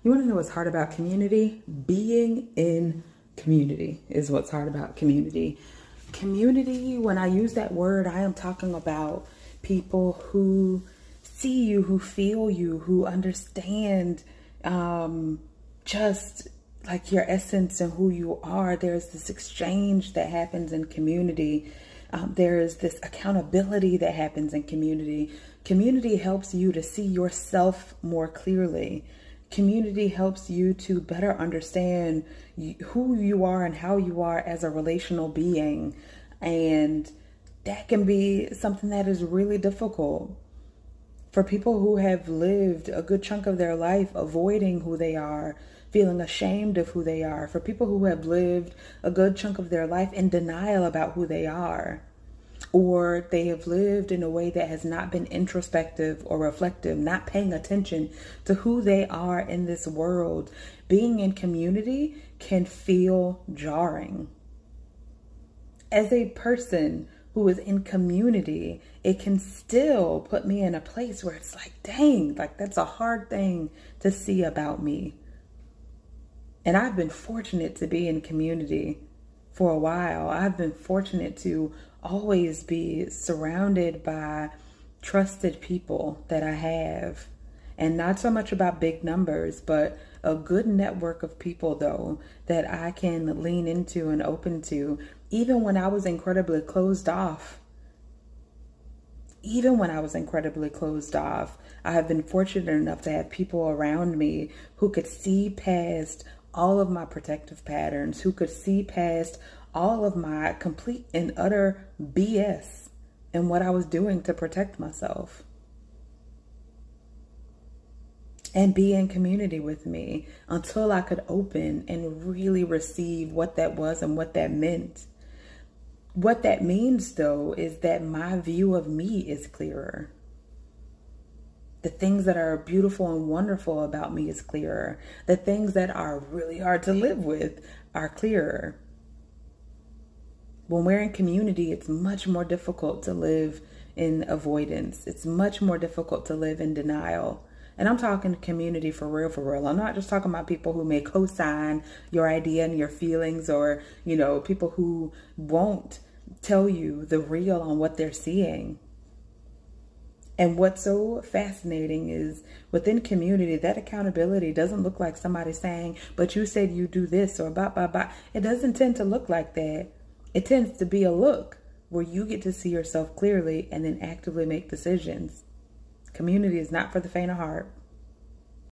You want to know what's hard about community? Being in community is what's hard about community. Community, when I use that word, I am talking about people who see you, who feel you, who understand just like your essence and who you are. There's this exchange that happens in community. There is this accountability that happens in community. Community helps you to see yourself more clearly. Community helps you to better understand who you are and how you are as a relational being. And that can be something that is really difficult for people who have lived a good chunk of their life avoiding who they are, feeling ashamed of who they are, for people who have lived a good chunk of their life in denial about who they are, or they have lived in a way that has not been introspective or reflective, not paying attention to who they are in this world. Being in community can feel jarring. As a person who is in community, it can still put me in a place where it's like, dang, like that's a hard thing to see about me. And I've been fortunate to be in community for a while. I've been fortunate to always be surrounded by trusted people that I have. And not so much about big numbers, but a good network of people, though, that I can lean into and open to, even when I was incredibly closed off. Even when I was incredibly closed off, I have been fortunate enough to have people around me who could see past all of my protective patterns, who could see past all of my complete and utter BS and what I was doing to protect myself. And be in community with me until I could open and really receive what that was and what that meant. What that means, though, is that my view of me is clearer. The things that are beautiful and wonderful about me is clearer. The things that are really hard to live with are clearer. When we're in community, it's much more difficult to live in avoidance. It's much more difficult to live in denial. And I'm talking community for real, for real. I'm not just talking about people who may co-sign your idea and your feelings, or, people who won't tell you the real on what they're seeing. And what's so fascinating is within community, that accountability doesn't look like somebody saying, but you said you do this or blah, blah, blah. It doesn't tend to look like that. It tends to be a look where you get to see yourself clearly and then actively make decisions. Community is not for the faint of heart.